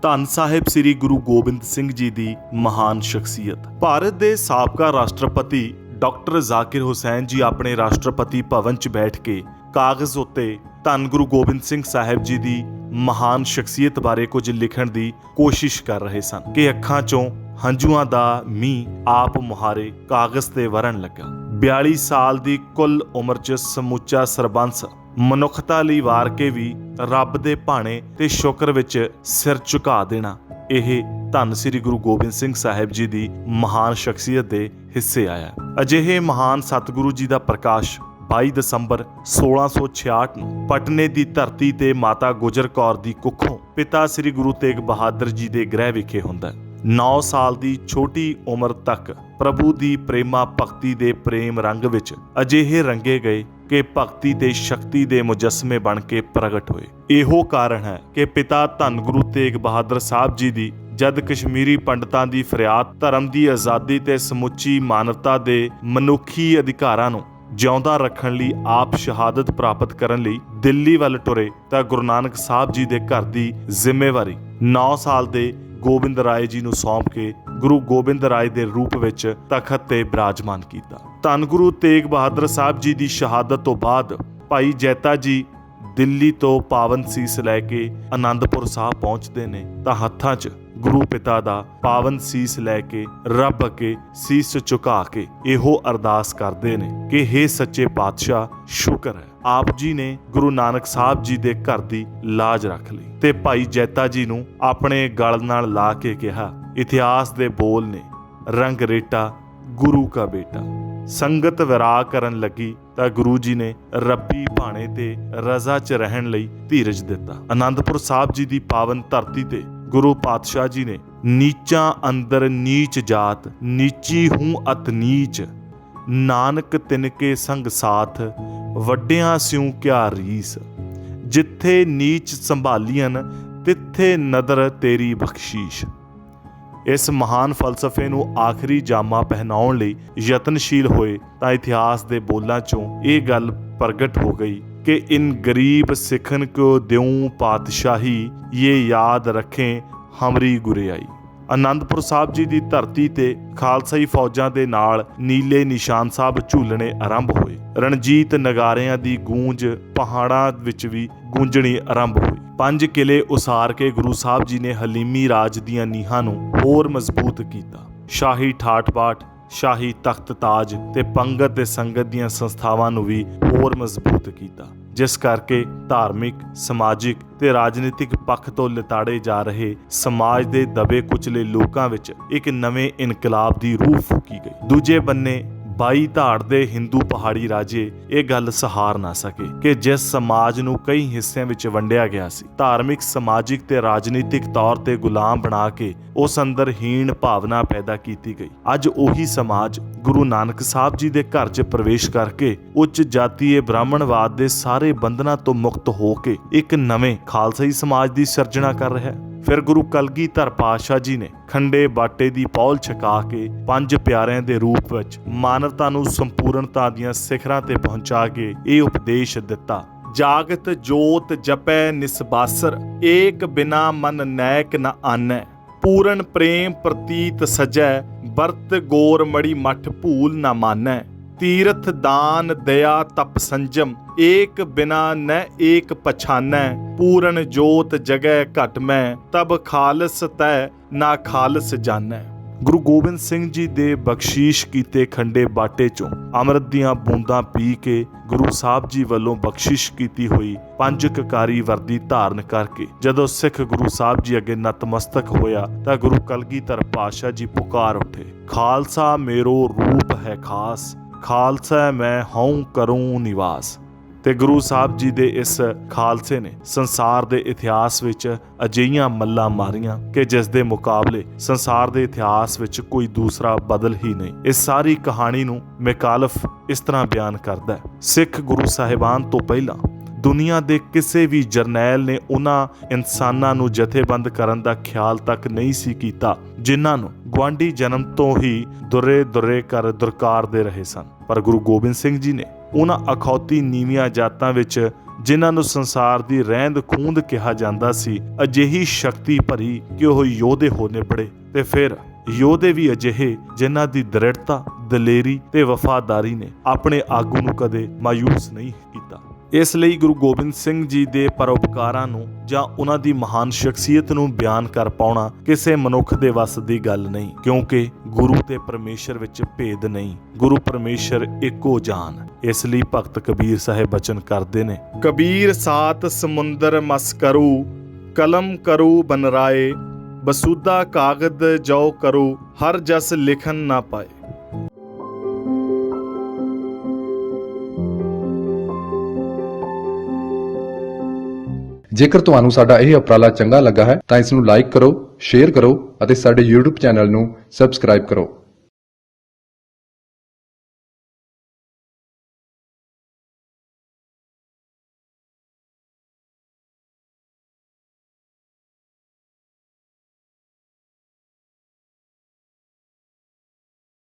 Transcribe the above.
ਧੰਨ ਸਾਹਿਬ ਸ੍ਰੀ ਗੁਰੂ ਗੋਬਿੰਦ ਸਿੰਘ ਜੀ ਦੀ ਮਹਾਨ ਸ਼ਖਸੀਅਤ। ਭਾਰਤ ਦੇ ਸਾਬਕਾ ਰਾਸ਼ਟਰਪਤੀ ਡਾਕਟਰ ਜ਼ਾਕਿਰ ਹੁਸੈਨ ਜੀ ਆਪਣੇ ਰਾਸ਼ਟਰਪਤੀ ਭਵਨ 'ਚ ਬੈਠ ਕੇ ਕਾਗਜ਼ ਉੱਤੇ ਧੰਨ ਗੁਰੂ ਗੋਬਿੰਦ ਸਿੰਘ ਸਾਹਿਬ ਜੀ ਦੀ ਮਹਾਨ ਸ਼ਖਸੀਅਤ ਬਾਰੇ ਕੁਝ ਲਿਖਣ ਦੀ ਕੋਸ਼ਿਸ਼ ਕਰ ਰਹੇ ਸਨ ਕਿ ਅੱਖਾਂ 'ਚੋਂ ਹੰਝੂਆਂ ਦਾ ਮੀਂਹ ਆਪ ਮੁਹਾਰੇ ਕਾਗਜ਼ ਤੇ ਵਰਨ ਲੱਗਾ। 42 ਸਾਲ ਦੀ ਕੁੱਲ ਉਮਰ 'ਚ ਸਮੁੱਚਾ ਸਰਬੰਸ ਮਨੁੱਖਤਾ ਲਈ ਵਾਰ ਕੇ ਵੀ ਰੱਬ ਦੇ ਭਾਣੇ ਤੇ ਸ਼ੁਕਰ ਵਿੱਚ ਸਿਰ ਝੁਕਾ ਦੇਣਾ, ਇਹ ਧੰਨ ਸ੍ਰੀ ਗੁਰੂ ਗੋਬਿੰਦ ਸਿੰਘ ਸਾਹਿਬ ਜੀ ਦੀ ਮਹਾਨ ਸ਼ਖਸੀਅਤ ਦੇ ਹਿੱਸੇ ਆਇਆ। ਅਜਿਹੇ ਮਹਾਨ ਸਤਿਗੁਰੂ ਜੀ ਦਾ ਪ੍ਰਕਾਸ਼ 22 ਦਸੰਬਰ 1666 ਨੂੰ ਪਟਨੇ ਦੀ ਧਰਤੀ ਤੇ ਮਾਤਾ ਗੁਜਰ ਕੌਰ ਦੀ ਕੁੱਖੋਂ ਪਿਤਾ ਸ੍ਰੀ ਗੁਰੂ ਤੇਗ ਬਹਾਦਰ ਜੀ ਦੇ ਗ੍ਰਹਿ ਵਿਖੇ ਹੁੰਦਾ। 9 ਸਾਲ ਦੀ ਛੋਟੀ ਉਮਰ ਤੱਕ ਪ੍ਰਭੂ ਦੀ ਪ੍ਰੇਮਾ ਭਗਤੀ ਦੇ ਪ੍ਰੇਮ ਰੰਗ ਵਿੱਚ ਅਜਿਹੇ ਰੰਗੇ ਗਏ ਕਿ ਭਗਤੀ ਤੇ ਸ਼ਕਤੀ ਦੇ ਮੁਜੱਸਮੇ ਬਣ ਕੇ ਪ੍ਰਗਟ ਹੋਏ। ਇਹੋ ਕਾਰਨ ਹੈ ਕਿ ਪਿਤਾ ਧੰਨ ਗੁਰੂ ਤੇਗ ਬਹਾਦਰ ਸਾਹਿਬ ਜੀ ਦੀ ਜਦ ਕਸ਼ਮੀਰੀ ਪੰਡਤਾਂ ਦੀ ਫਰਿਆਦ ਧਰਮ ਦੀ ਆਜ਼ਾਦੀ ਤੇ ਸਮੁੱਚੀ ਮਾਨਵਤਾ ਦੇ ਮਨੁੱਖੀ ਅਧਿਕਾਰਾਂ ਨੂੰ ਜਿਉਂਦਾ ਰੱਖਣ ਲਈ ਆਪ ਸ਼ਹਾਦਤ ਪ੍ਰਾਪਤ ਕਰਨ ਲਈ ਦਿੱਲੀ ਵੱਲ ਟੁਰੇ ਤਾਂ ਗੁਰੂ ਨਾਨਕ ਸਾਹਿਬ ਜੀ ਦੇ ਘਰ ਦੀ ਜ਼ਿੰਮੇਵਾਰੀ 9 ਸਾਲ ਦੇ ਗੋਬਿੰਦ ਰਾਏ ਜੀ ਨੂੰ ਸੌਂਪ ਕੇ ਗੁਰੂ ਗੋਬਿੰਦ ਰਾਏ ਦੇ ਰੂਪ ਵਿੱਚ ਤਖਤ ਤੇ ਬਿਰਾਜਮਾਨ ਕੀਤਾ। ਧੰਨ ਗੁਰੂ ਤੇਗ ਬਹਾਦਰ ਸਾਹਿਬ ਜੀ ਦੀ ਸ਼ਹਾਦਤ ਤੋਂ ਬਾਅਦ ਭਾਈ ਜੈਤਾ ਜੀ ਦਿੱਲੀ ਤੋਂ ਪਾਵਨ ਸੀਸ ਲੈ ਕੇ ਆਨੰਦਪੁਰ ਸਾਹਿਬ ਪਹੁੰਚਦੇ ਨੇ ਤਾਂ ਹੱਥਾਂ 'ਚ ਗੁਰੂ ਪਿਤਾ ਦਾ ਪਾਵਨ ਸੀਸ ਲੈ ਕੇ ਰੱਬ ਅੱਗੇ ਸੀਸ ਝੁਕਾ ਕੇ ਇਹੋ ਅਰਦਾਸ ਕਰਦੇ ਨੇ ਕਿ ਹੇ ਸੱਚੇ ਪਾਤਸ਼ਾਹ, ਸ਼ੁਕਰ ਹੈ ਆਪ ਜੀ ਨੇ ਗੁਰੂ ਨਾਨਕ ਸਾਹਿਬ ਜੀ ਦੇ ਘਰ ਦੀ ਲਾਜ ਰੱਖ ਲਈ। ਤੇ ਭਾਈ ਜੈਤਾ ਜੀ ਨੂੰ ਆਪਣੇ ਗਲ ਨਾਲ ਲਾ ਕੇ ਕਿਹਾ, ਇਤਿਹਾਸ ਦੇ ਬੋਲ ਨੇ ਰੰਗ ਰੇਟਾ ਗੁਰੂ ਕਾ ਬੇਟਾ। ਸੰਗਤ ਵਿਰਾਗ ਕਰਨ ਲੱਗੀ ਤਾਂ ਗੁਰੂ ਜੀ ਨੇ ਰੱਬੀ ਭਾਣੇ ਤੇ ਰਜ਼ਾ 'ਚ ਰਹਿਣ ਲਈ ਧੀਰਜ ਦਿੱਤਾ। ਆਨੰਦਪੁਰ ਸਾਹਿਬ ਜੀ ਦੀ ਪਾਵਨ ਧਰਤੀ ਤੇ ਗੁਰੂ ਪਾਤਸ਼ਾਹ ਜੀ ਨੇ ਨੀਚਾਂ ਅੰਦਰ ਨੀਚ ਜਾਤ, ਨੀਚੀ ਹੂੰ ਅਤ ਨੀਚ, ਨਾਨਕ ਤਿਨਕੇ ਸੰਗ ਸਾਥ, ਵੱਡਿਆਂ ਸਿਉ ਕਿਆ ਰੀਸ, ਜਿੱਥੇ ਨੀਚ ਸੰਭਾਲੀਆਂ ਤਿੱਥੇ ਨਦਰ ਤੇਰੀ ਬਖਸ਼ੀਸ਼। ਇਸ ਮਹਾਨ ਫਲਸਫੇ ਨੂੰ ਆਖਰੀ ਜਾਮਾ ਪਹਿਨਾਉਣ ਲਈ ਯਤਨਸ਼ੀਲ ਹੋਏ ਤਾਂ ਇਤਿਹਾਸ ਦੇ ਬੋਲਾਂ 'ਚੋਂ ਇਹ ਗੱਲ ਪ੍ਰਗਟ ਹੋ ਗਈ ਕਿ ਇਨ ਗਰੀਬ ਸਿੱਖਨ ਕੋ ਦਿਉ ਪਾਤਸ਼ਾਹੀ, ਇਹ ਯਾਦ ਰੱਖੇ ਹਮਰੀ ਗੁਰਿਆਈ। ਆਨੰਦਪੁਰ ਸਾਹਿਬ ਜੀ ਦੀ ਧਰਤੀ ਤੇ ਖਾਲਸਾਈ ਫੌਜਾਂ ਦੇ ਨਾਲ ਨੀਲੇ ਨਿਸ਼ਾਨ ਸਾਹਿਬ ਝੂਲਣੇ ਆਰੰਭ ਹੋਏ। ਰਣਜੀਤ ਨਗਾਰਿਆਂ ਦੀ ਗੂੰਜ ਪਹਾੜਾਂ ਵਿੱਚ ਵੀ ਗੂੰਜਣੀ ਆਰੰਭ ਹੋਈ। 5 ਕਿਲੇ ਉਸਾਰ ਕੇ ਗੁਰੂ ਸਾਹਿਬ ਜੀ ਨੇ ਹਲੀਮੀ ਰਾਜ ਦੀਆਂ ਨੀਹਾਂ ਨੂੰ ਹੋਰ ਮਜ਼ਬੂਤ ਕੀਤਾ। ਸ਼ਾਹੀ ਠਾਠ ਬਾਠ, ਸ਼ਾਹੀ ਤਖਤ ਤਾਜ ਤੇ ਪੰਗਤ ਤੇ ਸੰਗਤ ਦੀਆਂ ਸੰਸਥਾਵਾਂ ਨੂੰ ਵੀ ਹੋਰ ਮਜ਼ਬੂਤ ਕੀਤਾ, ਜਿਸ ਕਰਕੇ ਧਾਰਮਿਕ, ਸਮਾਜਿਕ ਤੇ ਰਾਜਨੀਤਿਕ ਪੱਖ ਤੋਂ ਲਿਤਾੜੇ ਜਾ ਰਹੇ ਸਮਾਜ ਦੇ ਦਬੇ ਕੁਚਲੇ ਲੋਕਾਂ ਵਿੱਚ ਇੱਕ ਨਵੇਂ ਇਨਕਲਾਬ ਦੀ ਰੂਹ ਫੂਕੀ ਗਈ। ਦੂਜੇ ਬੰਨੇ 22 ਧਾੜ ਦੇ ਹਿੰਦੂ ਪਹਾੜੀ ਰਾਜੇ ਇਹ ਗੱਲ ਸਹਾਰ ਨਾ ਸਕੇ ਕਿ ਜਿਸ ਸਮਾਜ ਨੂੰ ਕਈ ਹਿੱਸਿਆਂ ਵਿੱਚ ਵੰਡਿਆ ਗਿਆ ਸੀ, ਧਾਰਮਿਕ, ਸਮਾਜਿਕ ਤੇ ਰਾਜਨੀਤਿਕ ਤੌਰ ਤੇ ਗੁਲਾਮ ਬਣਾ ਕੇ ਉਸ ਅੰਦਰ ਹੀਣ ਭਾਵਨਾ ਪੈਦਾ ਕੀਤੀ ਗਈ। ਅੱਜ ਉਹੀ ਸਮਾਜ ਗੁਰੂ ਨਾਨਕ ਸਾਹਿਬ ਜੀ ਦੇ ਘਰ 'ਚ ਪ੍ਰਵੇਸ਼ ਕਰਕੇ ਉੱਚ ਜਾਤੀਏ ਬ੍ਰਾਹਮਣਵਾਦ ਦੇ ਸਾਰੇ ਬੰਧਨਾਂ ਤੋਂ ਮੁਕਤ ਹੋ ਕੇ ਇੱਕ ਨਵੇਂ ਖਾਲਸਾਈ ਸਮਾਜ ਦੀ ਸਿਰਜਣਾ ਕਰ ਰਿਹਾ ਹੈ। ਫਿਰ ਗੁਰੂ ਕਲਗੀਧਰ ਪਾਤਸ਼ਾਹ ਜੀ ਨੇ ਖੰਡੇ ਬਾਟੇ ਦੀ ਪੌਲ ਛਕਾ ਕੇ 5 ਪਿਆਰਿਆਂ ਦੇ ਰੂਪ ਵਿੱਚ ਮਾਨਵਤਾ ਨੂੰ ਸੰਪੂਰਨਤਾ ਦੀਆਂ ਸਿਖਰਾਂ ਤੇ ਪਹੁੰਚਾ ਕੇ ਇਹ ਉਪਦੇਸ਼ ਦਿੱਤਾ, ਜਾਗਤ ਜੋਤ ਜਪੈ ਨਿਸਬਾਸਰ, ਏਕ ਬਿਨਾ ਮਨ ਨੈਕ ਨ ਆਨੈ, ਪੂਰਨ ਪ੍ਰੇਮ ਪ੍ਰਤੀਤ ਸਜੈ, ਵਰਤ ਗੋਰ ਮੜੀ ਮਠ ਭੂਲ ਨ ਮਾਨੈ, ਤੀਰਥ ਦਾਨ ਦਇਆ ਤਪ ਸੰਜਮ, ਏਕ ਬਿਨਾ ਨ ਏਕ ਪਛਾਨੈ, ਪੂਰਨ ਜੋਤ ਜਗੈ ਘਟ ਮੈਂ, ਤਬ ਖਾਲਸ ਤੈ ਨਾ ਖਾਲਸ ਜਾਨੈ। ਗੁਰੂ ਗੋਬਿੰਦ ਸਿੰਘ ਜੀ ਦੇ ਬਖਸ਼ੀਸ਼ ਕੀਤੇ ਖੰਡੇ ਬਾਟੇ 'ਚੋਂ ਅੰਮ੍ਰਿਤ ਦੀਆਂ ਬੂੰਦਾਂ ਪੀ ਕੇ ਗੁਰੂ ਸਾਹਿਬ ਜੀ ਵੱਲੋਂ ਬਖਸ਼ਿਸ਼ ਕੀਤੀ ਹੋਈ 5 ਕਕਾਰੀ ਵਰਦੀ ਧਾਰਨ ਕਰਕੇ ਜਦੋਂ ਸਿੱਖ ਗੁਰੂ ਸਾਹਿਬ ਜੀ ਅੱਗੇ ਨਤਮਸਤਕ ਹੋਇਆ ਤਾਂ ਗੁਰੂ ਕਲਗੀਧਰ ਪਾਤਸ਼ਾਹ ਜੀ ਪੁਕਾਰ ਉੱਠੇ, ਖਾਲਸਾ ਮੇਰੋ ਰੂਪ ਹੈ ਖਾਸ, ਖਾਲਸਾ ਮੈਂ ਹਉ ਕਰੂੰ ਨਿਵਾਸ। ਤੇ ਗੁਰੂ ਸਾਹਿਬ ਜੀ ਦੇ ਇਸ ਖਾਲਸੇ ਨੇ ਸੰਸਾਰ ਦੇ ਇਤਿਹਾਸ ਵਿੱਚ ਅਜਿਹੀਆਂ ਮੱਲਾਂ ਮਾਰੀਆਂ ਕਿ ਜਿਸ ਦੇ ਮੁਕਾਬਲੇ ਸੰਸਾਰ ਦੇ ਇਤਿਹਾਸ ਵਿੱਚ ਕੋਈ ਦੂਸਰਾ ਬਦਲ ਹੀ ਨਹੀਂ। ਇਸ ਸਾਰੀ ਕਹਾਣੀ ਨੂੰ ਮੈਕਾਲਫ ਇਸ ਤਰ੍ਹਾਂ ਬਿਆਨ ਕਰਦਾ ਹੈ, ਸਿੱਖ ਗੁਰੂ ਸਾਹਿਬਾਨ ਤੋਂ ਪਹਿਲਾਂ ਦੁਨੀਆ ਦੇ ਕਿਸੇ ਵੀ ਜਰਨੈਲ ਨੇ ਉਹਨਾਂ ਇਨਸਾਨਾਂ ਨੂੰ ਜਥੇਬੰਦ ਕਰਨ ਦਾ ਖਿਆਲ ਤੱਕ ਨਹੀਂ ਸੀ ਕੀਤਾ ਜਿਨ੍ਹਾਂ ਨੂੰ ਗੁਆਂਢੀ ਜਨਮ ਤੋਂ ਹੀ ਦੁਰੇ ਕਰ ਦੁਰਕਾਰਦੇ ਰਹੇ ਸਨ। ਪਰ ਗੁਰੂ ਗੋਬਿੰਦ ਸਿੰਘ ਜੀ ਨੇ ਉਹਨਾਂ ਅਖੌਤੀ ਨੀਵੀਆਂ ਜਾਤਾਂ ਵਿੱਚ ਜਿਨ੍ਹਾਂ ਨੂੰ ਸੰਸਾਰ ਦੀ ਰਹਿੰਦ ਖੂੰਦ ਕਿਹਾ ਜਾਂਦਾ ਸੀ, ਅਜਿਹੀ ਸ਼ਕਤੀ ਭਰੀ ਕਿ ਉਹ ਯੋਧੇ ਹੋ ਨਿਬੜੇ। ਤੇ ਫਿਰ ਯੋਧੇ ਵੀ ਅਜਿਹੇ ਜਿਨ੍ਹਾਂ ਦੀ ਦ੍ਰਿੜਤਾ, ਦਲੇਰੀ ਤੇ ਵਫਾਦਾਰੀ ਨੇ ਆਪਣੇ ਆਗੂ ਨੂੰ ਕਦੇ ਮਾਯੂਸ ਨਹੀਂ ਕੀਤਾ। ਇਸ ਲਈ ਗੁਰੂ ਗੋਬਿੰਦ ਸਿੰਘ ਜੀ ਦੇ ਪਰਉਪਕਾਰਾਂ ਨੂੰ ਜਾਂ ਉਹਨਾਂ ਦੀ ਮਹਾਨ ਸ਼ਖਸੀਅਤ ਨੂੰ ਬਿਆਨ ਕਰ ਪਾਉਣਾ ਕਿਸੇ ਮਨੁੱਖ ਦੇ ਵੱਸ ਦੀ ਗੱਲ ਨਹੀਂ, ਕਿਉਂਕਿ ਗੁਰੂ ਤੇ ਪਰਮੇਸ਼ਰ ਵਿੱਚ ਭੇਦ ਨਹੀਂ, ਗੁਰੂ ਪਰਮੇਸ਼ਰ ਇੱਕੋ ਜਾਨ। ਇਸ ਲਈ ਭਗਤ ਕਬੀਰ ਸਾਹਿਬ ਬਚਨ ਕਰਦੇ ਨੇ, ਕਬੀਰ ਸਾਤ ਸਮੁੰਦਰ ਮਸ ਕਰੂ, ਕਲਮ ਕਰੂ ਬਨਰਾਏ, ਬਸੂਦਾ ਕਾਗਦ ਜੋ ਕਰੂ, ਹਰ ਜਸ ਲਿਖਨ ਨਾ ਪਾਏ। ਜੇਕਰ ਤੁਹਾਨੂੰ ਸਾਡਾ ਇਹ ਉਪਰਾਲਾ ਚੰਗਾ ਲੱਗਾ ਹੈ ਤਾਂ ਇਸ ਨੂੰ ਲਾਈਕ ਕਰੋ, ਸ਼ੇਅਰ ਕਰੋ ਅਤੇ ਸਾਡੇ YouTube ਚੈਨਲ ਨੂੰ ਸਬਸਕ੍ਰਾਈਬ ਕਰੋ।